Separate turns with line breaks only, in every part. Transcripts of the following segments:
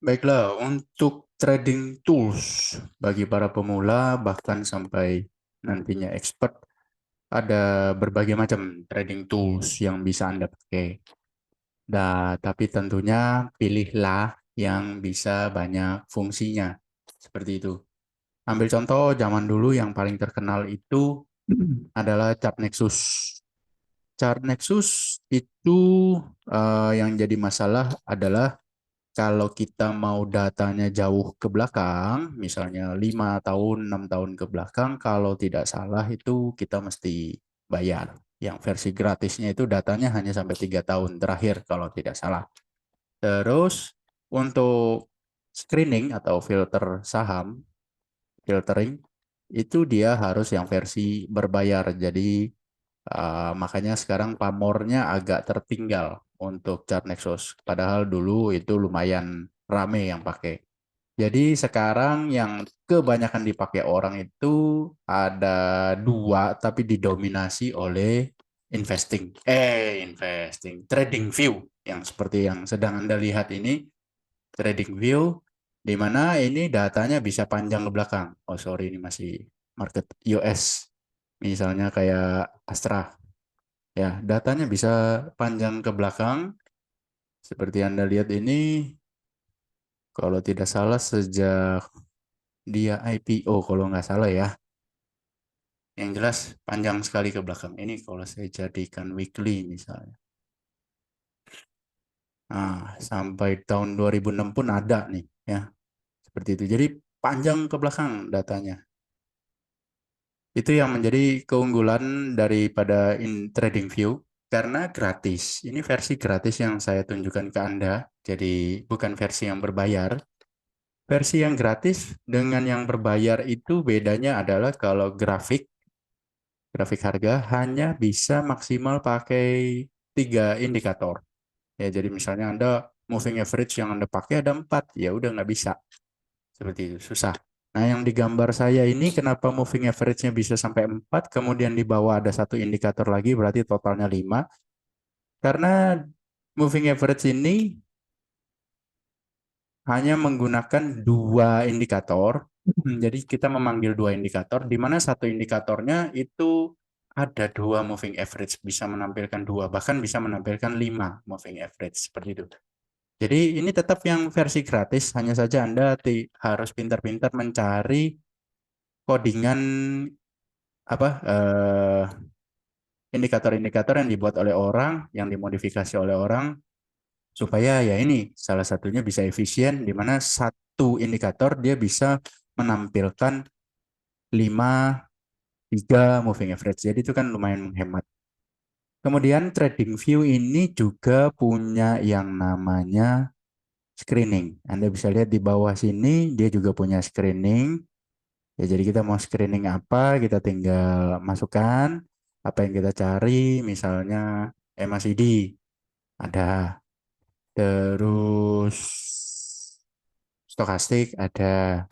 Baiklah, untuk trading tools bagi para pemula bahkan sampai nantinya expert, ada berbagai macam trading tools yang bisa Anda pakai. Tapi tentunya pilihlah yang bisa banyak fungsinya. Seperti itu. Ambil contoh zaman dulu yang paling terkenal itu adalah chart Nexus. Chart Nexus itu yang jadi masalah adalah kalau kita mau datanya jauh ke belakang, misalnya 5 tahun, 6 tahun ke belakang, kalau tidak salah itu kita mesti bayar. Yang versi gratisnya itu datanya hanya sampai 3 tahun terakhir kalau tidak salah. Terus untuk screening atau filter saham, filtering, itu dia harus yang versi berbayar. Jadi makanya sekarang pamornya agak tertinggal untuk chart Nexus. Padahal dulu itu lumayan rame yang pakai. Jadi sekarang yang kebanyakan dipakai orang itu ada dua, tapi didominasi oleh trading view yang seperti yang sedang Anda lihat ini, trading view, di mana ini datanya bisa panjang ke belakang. Oh sorry, ini masih market US, misalnya kayak Astra. Ya, datanya bisa panjang ke belakang. Seperti Anda lihat ini, kalau tidak salah sejak dia IPO, kalau nggak salah ya. Yang jelas panjang sekali ke belakang. Ini kalau saya jadikan weekly misalnya. Sampai tahun 2006 pun ada nih ya. Seperti itu. Jadi panjang ke belakang datanya. Itu yang menjadi keunggulan daripada TradingView karena gratis. Ini versi gratis yang saya tunjukkan ke Anda. Jadi bukan versi yang berbayar. Versi yang gratis dengan yang berbayar itu bedanya adalah kalau grafik harga hanya bisa maksimal pakai 3 indikator. Ya, jadi misalnya Anda moving average yang Anda pakai ada 4, ya udah nggak bisa. Seperti itu, susah. Nah, yang digambar saya ini kenapa moving average-nya bisa sampai 4, kemudian di bawah ada satu indikator lagi, berarti totalnya 5. Karena moving average ini hanya menggunakan 2 indikator. Jadi kita memanggil 2 indikator, di mana satu indikatornya itu ada 2 moving average, bisa menampilkan 2, bahkan bisa menampilkan 5 moving average, seperti itu. Jadi ini tetap yang versi gratis, hanya saja Anda harus pintar-pintar mencari codingan apa indikator-indikator yang dibuat oleh orang, yang dimodifikasi oleh orang, supaya ya ini salah satunya bisa efisien, di mana satu indikator dia bisa menampilkan 5 3 moving average. Jadi itu kan lumayan menghemat. Kemudian TradingView ini juga punya yang namanya screening. Anda bisa lihat di bawah sini dia juga punya screening. Ya, jadi kita mau screening apa, kita tinggal masukkan apa yang kita cari, misalnya MACD ada, terus stokastik ada,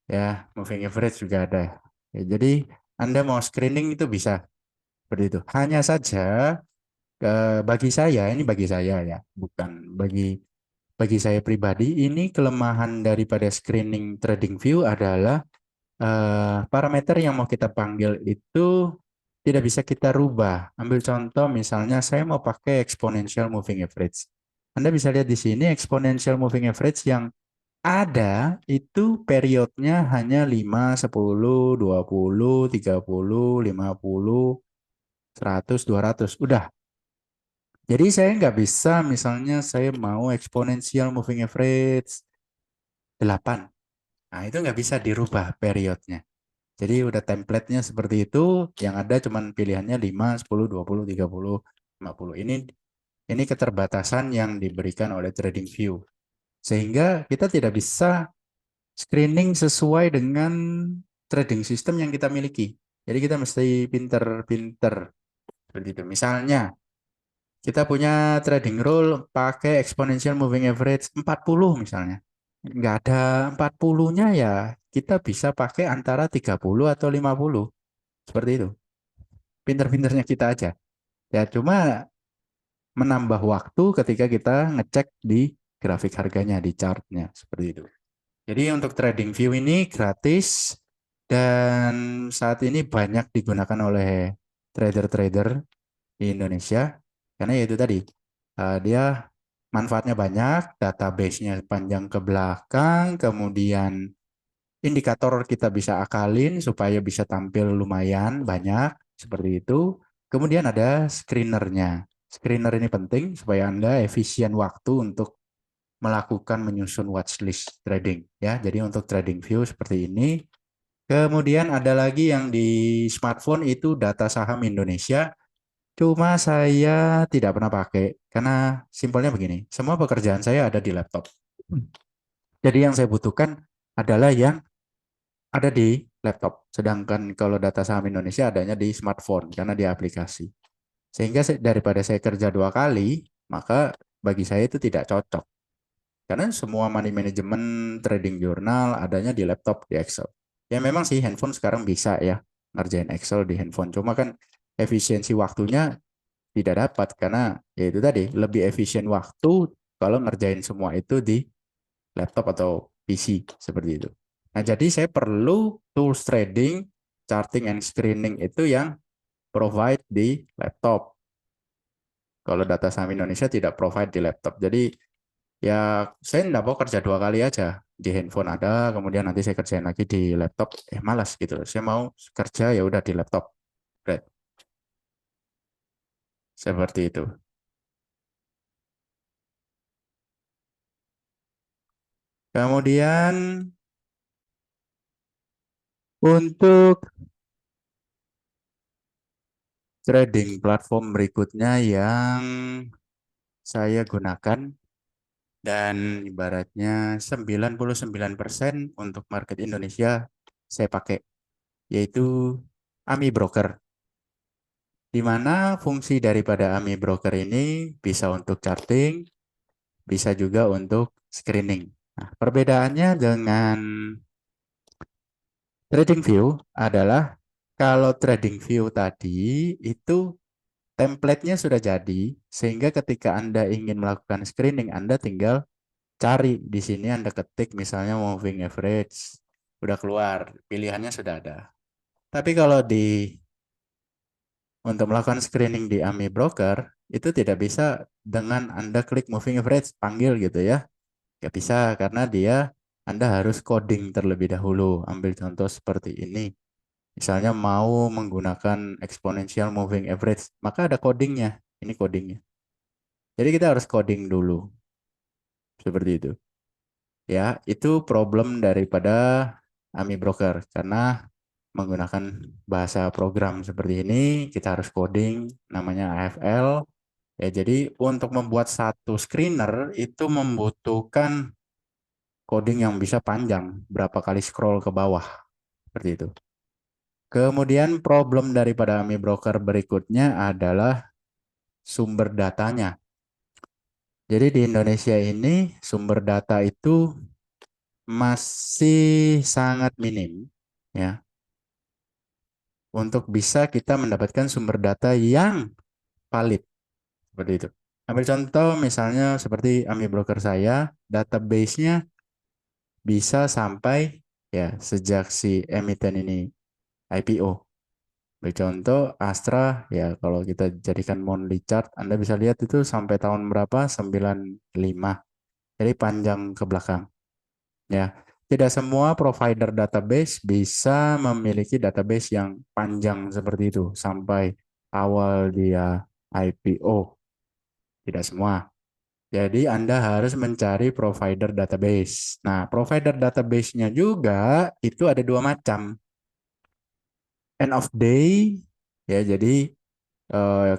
ya, moving average juga ada. Ya, jadi Anda mau screening itu bisa seperti itu. Hanya saja bagi saya ya, bukan bagi saya pribadi, ini kelemahan daripada screening TradingView adalah parameter yang mau kita panggil itu tidak bisa kita rubah. Ambil contoh misalnya saya mau pakai exponential moving average. Anda bisa lihat di sini exponential moving average yang ada itu periodnya hanya 5, 10, 20, 30, 50, 100, 200. Udah. Jadi saya nggak bisa misalnya saya mau exponential moving average 8. Nah, itu nggak bisa dirubah periodnya. Jadi udah template-nya seperti itu, yang ada cuman pilihannya 5, 10, 20, 30, 50. Ini keterbatasan yang diberikan oleh TradingView. Sehingga kita tidak bisa screening sesuai dengan trading system yang kita miliki. Jadi kita mesti pinter-pinter seperti itu. Misalnya, kita punya trading rule pakai exponential moving average 40 misalnya. Nggak ada 40-nya ya, kita bisa pakai antara 30 atau 50. Seperti itu. Pinter-pinternya kita aja. Ya cuma menambah waktu ketika kita ngecek di grafik harganya di chartnya seperti itu. Jadi untuk TradingView ini gratis dan saat ini banyak digunakan oleh trader-trader di Indonesia karena ya itu tadi dia manfaatnya banyak, database-nya panjang ke belakang, kemudian indikator kita bisa akalin supaya bisa tampil lumayan banyak seperti itu. Kemudian ada screener-nya. Screener ini penting supaya Anda efisien waktu untuk melakukan menyusun watchlist trading ya. Jadi untuk trading view seperti ini. Kemudian ada lagi yang di smartphone itu data saham Indonesia. Cuma saya tidak pernah pakai karena simpelnya begini, semua pekerjaan saya ada di laptop. Jadi yang saya butuhkan adalah yang ada di laptop. Sedangkan kalau data saham Indonesia adanya di smartphone karena di aplikasi. Sehingga daripada saya kerja dua kali, maka bagi saya itu tidak cocok. Karena semua money management, trading jurnal adanya di laptop, di Excel. Ya memang sih handphone sekarang bisa ya ngerjain Excel di handphone. Cuma kan efisiensi waktunya tidak dapat karena ya itu tadi lebih efisien waktu kalau ngerjain semua itu di laptop atau PC seperti itu. Nah, jadi saya perlu tools trading, charting and screening itu yang provide di laptop. Kalau data saham Indonesia tidak provide di laptop. Jadi ya saya tidak mau kerja dua kali aja. Di handphone ada, kemudian nanti saya kerjain lagi di laptop. Malas gitu. Saya mau kerja ya udah di laptop. Right. Seperti itu. Kemudian untuk trading platform berikutnya yang saya gunakan dan ibaratnya 99% untuk market Indonesia saya pakai yaitu AMI Broker, di mana fungsi daripada AMI Broker ini bisa untuk charting, bisa juga untuk screening. Nah, perbedaannya dengan TradingView adalah kalau TradingView tadi itu template-nya sudah jadi, sehingga ketika Anda ingin melakukan screening, Anda tinggal cari di sini Anda ketik misalnya moving average, udah keluar, pilihannya sudah ada. Tapi kalau untuk melakukan screening di AMI Broker itu tidak bisa dengan Anda klik moving average panggil gitu ya. Nggak bisa karena Anda harus coding terlebih dahulu. Ambil contoh seperti ini. Misalnya mau menggunakan exponential moving average, maka ada codingnya. Ini codingnya. Jadi kita harus coding dulu. Seperti itu. Ya, itu problem daripada AMI Broker karena menggunakan bahasa program seperti ini, kita harus coding namanya AFL. Ya, jadi untuk membuat satu screener itu membutuhkan coding yang bisa panjang, berapa kali scroll ke bawah, seperti itu. Kemudian problem daripada AMI Broker berikutnya adalah sumber datanya. Jadi di Indonesia ini sumber data itu masih sangat minim ya untuk bisa kita mendapatkan sumber data yang valid seperti itu. Ambil contoh misalnya seperti AMI Broker saya, database-nya bisa sampai ya sejak si emiten ini IPO. Ambil contoh Astra ya kalau kita jadikan monthly chart Anda bisa lihat itu sampai tahun berapa? 95. Jadi panjang ke belakang. Ya, tidak semua provider database bisa memiliki database yang panjang seperti itu sampai awal dia IPO. Tidak semua. Jadi Anda harus mencari provider database. Nah, provider database-nya juga itu ada dua macam. End of day, ya jadi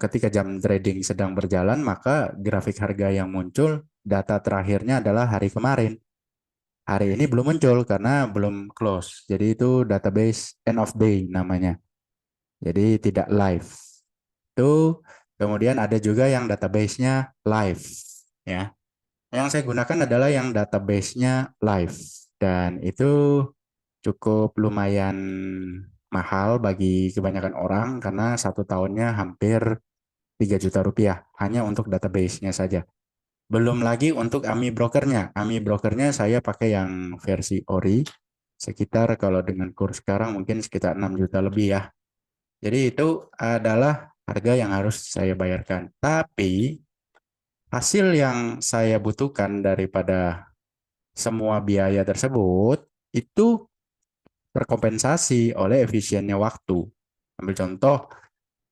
ketika jam trading sedang berjalan, maka grafik harga yang muncul, data terakhirnya adalah hari kemarin. Hari ini belum muncul karena belum close. Jadi itu database end of day namanya. Jadi tidak live. Itu kemudian ada juga yang database-nya live ya. Yang saya gunakan adalah yang database-nya live dan itu cukup lumayan mahal bagi kebanyakan orang karena satu tahunnya hampir 3 juta rupiah hanya untuk database-nya saja. Belum lagi untuk AMI brokernya. AMI brokernya saya pakai yang versi ori. Sekitar kalau dengan kurs sekarang mungkin sekitar 6 juta lebih ya. Jadi itu adalah harga yang harus saya bayarkan. Tapi hasil yang saya butuhkan daripada semua biaya tersebut itu terkompensasi oleh efisiennya waktu. Ambil contoh,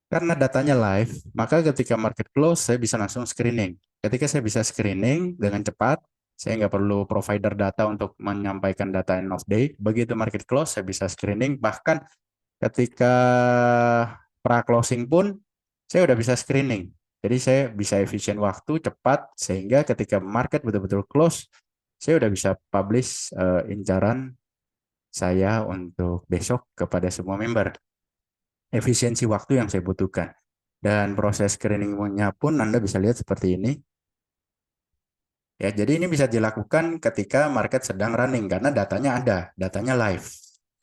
karena datanya live, maka ketika market close saya bisa langsung screening. Ketika saya bisa screening dengan cepat, saya nggak perlu provider data untuk menyampaikan data end of day. Begitu market close, saya bisa screening. Bahkan ketika pra closing pun, saya udah bisa screening. Jadi saya bisa efisien waktu, cepat, sehingga ketika market betul-betul close, saya udah bisa publish incaran saya untuk besok kepada semua member. Efisiensi waktu yang saya butuhkan. Dan proses screeningnya pun Anda bisa lihat seperti ini. Ya, jadi ini bisa dilakukan ketika market sedang running karena datanya ada, datanya live.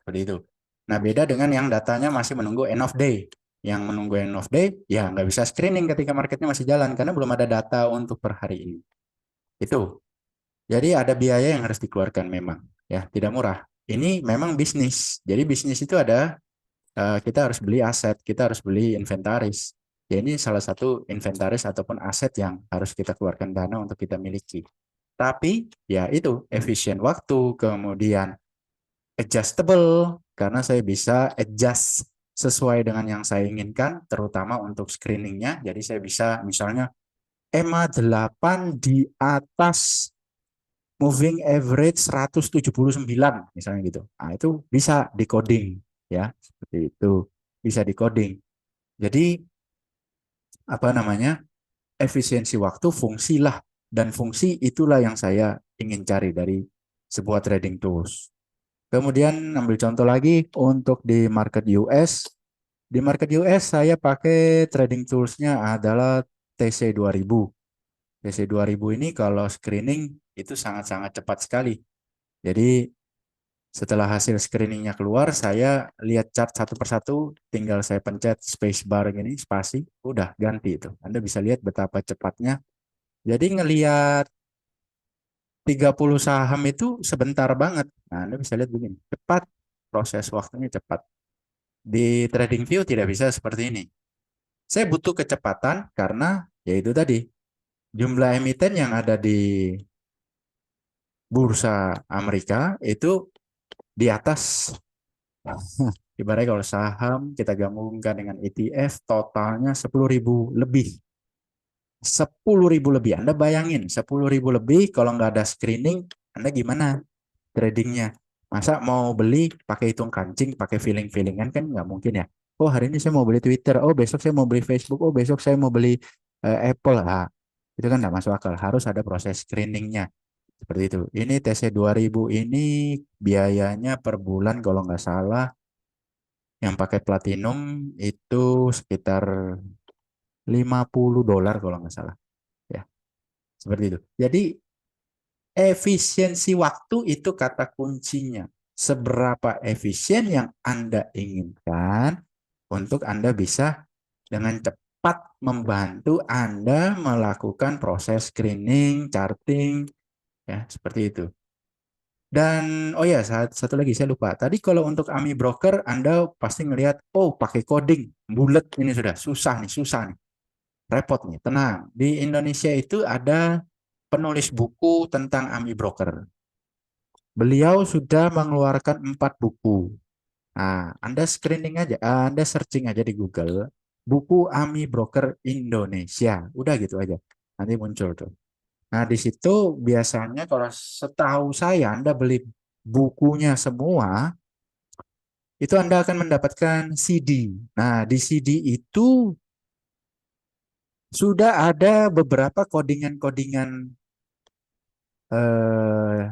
Seperti itu. Nah, beda dengan yang datanya masih menunggu end of day. Yang menunggu end of day, ya nggak bisa screening ketika marketnya masih jalan karena belum ada data untuk per hari ini. Itu. Jadi ada biaya yang harus dikeluarkan memang. Ya, tidak murah. Ini memang bisnis. Jadi bisnis itu ada kita harus beli aset, kita harus beli inventaris. Ya ini salah satu inventaris ataupun aset yang harus kita keluarkan dana untuk kita miliki. Tapi ya itu efisien waktu, kemudian adjustable karena saya bisa adjust sesuai dengan yang saya inginkan, terutama untuk screeningnya. Jadi saya bisa misalnya EMA 8 di atas moving average 179 misalnya gitu. Nah, itu bisa di coding ya, seperti itu. Bisa di coding. Jadi apa namanya? Efisiensi waktu fungsilah dan fungsi itulah yang saya ingin cari dari sebuah trading tools. Kemudian ambil contoh lagi untuk di market US. Di market US saya pakai trading toolsnya adalah TC2000. TC2000 ini kalau screening itu sangat-sangat cepat sekali. Jadi setelah hasil screeningnya keluar, saya lihat chart satu persatu, tinggal saya pencet space bar gini, spasi, udah ganti itu. Anda bisa lihat betapa cepatnya. Jadi ngelihat 30 saham itu sebentar banget. Nah, Anda bisa lihat begini, cepat, proses waktunya cepat. Di TradingView tidak bisa seperti ini. Saya butuh kecepatan karena yaitu tadi, jumlah emiten yang ada di bursa Amerika itu di atas. Ibaratnya kalau saham kita gabungkan dengan ETF totalnya 10.000 lebih. 10.000 lebih. Anda bayangin 10.000 lebih kalau nggak ada screening, Anda gimana tradingnya? Masa mau beli pakai hitung kancing, pakai feeling-feelingan kan nggak mungkin ya. Oh hari ini saya mau beli Twitter, oh besok saya mau beli Facebook, oh besok saya mau beli Apple. Ah, itu kan nggak masuk akal. Harus ada proses screeningnya. Seperti itu. Ini TC2000 ini biayanya per bulan kalau nggak salah yang pakai platinum itu sekitar $50 kalau nggak salah. Ya, seperti itu. Jadi efisiensi waktu itu kata kuncinya. Seberapa efisien yang Anda inginkan untuk Anda bisa dengan cepat membantu Anda melakukan proses screening, charting, ya, seperti itu. Dan oh ya, satu lagi saya lupa. Tadi kalau untuk AMI broker Anda pasti ngelihat oh pakai coding, bulat ini sudah susah nih. Repot nih, tenang. Di Indonesia itu ada penulis buku tentang AMI broker. Beliau sudah mengeluarkan 4 buku. Nah, Anda screening aja, Anda searching aja di Google, buku AMI broker Indonesia. Udah gitu aja. Nanti muncul tuh. Nah, di situ biasanya kalau setahu saya Anda beli bukunya semua, itu Anda akan mendapatkan CD. Nah, di CD itu sudah ada beberapa codingan-codingan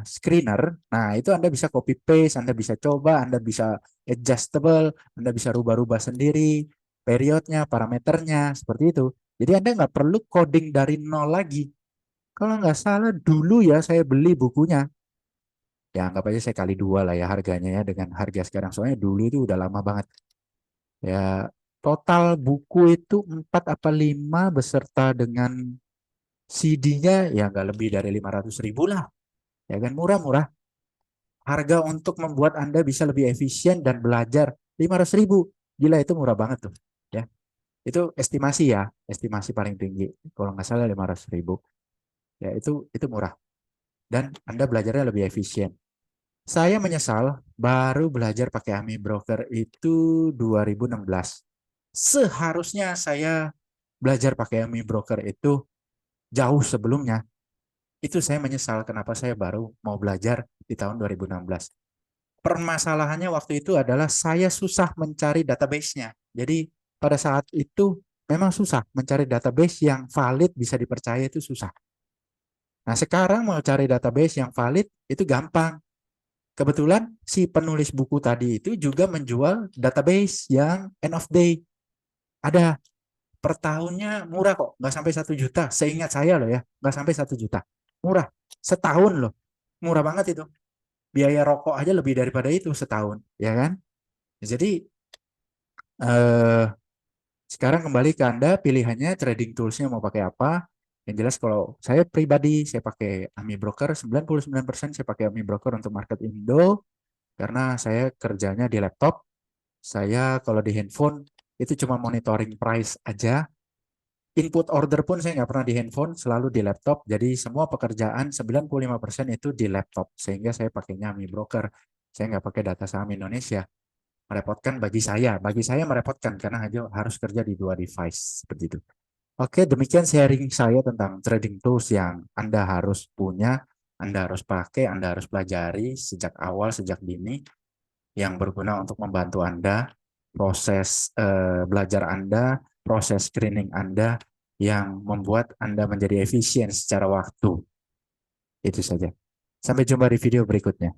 screener. Nah, itu Anda bisa copy paste, Anda bisa coba, Anda bisa adjustable, Anda bisa rubah-rubah sendiri periodnya, parameternya, seperti itu. Jadi Anda nggak perlu coding dari nol lagi. Kalau nggak salah dulu ya saya beli bukunya. Ya anggap aja saya kali dua lah ya harganya ya dengan harga sekarang. Soalnya dulu itu udah lama banget. Ya total buku itu 4 apa 5 beserta dengan CD-nya ya nggak lebih dari 500.000 lah, ya kan, murah-murah. Harga untuk membuat Anda bisa lebih efisien dan belajar 500.000, gila itu murah banget tuh, ya. Itu estimasi ya, estimasi paling tinggi. Kalau nggak salah 500.000, ya itu murah. Dan Anda belajarnya lebih efisien. Saya menyesal baru belajar pakai AMI Broker itu 2016. Seharusnya saya belajar pakai AMI Broker itu jauh sebelumnya. Itu saya menyesal kenapa saya baru mau belajar di tahun 2016. Permasalahannya waktu itu adalah saya susah mencari database-nya. Jadi pada saat itu memang susah mencari database yang valid bisa dipercaya, itu susah. Nah, sekarang mau cari database yang valid itu gampang. Kebetulan si penulis buku tadi itu juga menjual database yang end of day. Ada, per tahunnya murah kok, nggak sampai 1 juta. Seingat saya loh ya, nggak sampai 1 juta. Murah, setahun loh. Murah banget itu. Biaya rokok aja lebih daripada itu setahun, ya kan? Jadi eh, sekarang kembali ke Anda, pilihannya trading toolsnya mau pakai apa. Yang jelas kalau saya pribadi, saya pakai AMI Broker, 99% saya pakai AMI Broker untuk market Indo, karena saya kerjanya di laptop. Saya kalau di handphone itu cuma monitoring price aja. Input order pun saya nggak pernah di handphone, selalu di laptop. Jadi semua pekerjaan 95% itu di laptop. Sehingga saya pakainya AMI Broker. Saya nggak pakai data saham Indonesia. Merepotkan bagi saya. Bagi saya merepotkan karena harus kerja di 2 device. Seperti itu. Oke, demikian sharing saya tentang trading tools yang Anda harus punya, Anda harus pakai, Anda harus pelajari sejak awal, sejak dini, yang berguna untuk membantu Anda proses belajar Anda, proses screening Anda yang membuat Anda menjadi efisien secara waktu. Itu saja. Sampai jumpa di video berikutnya.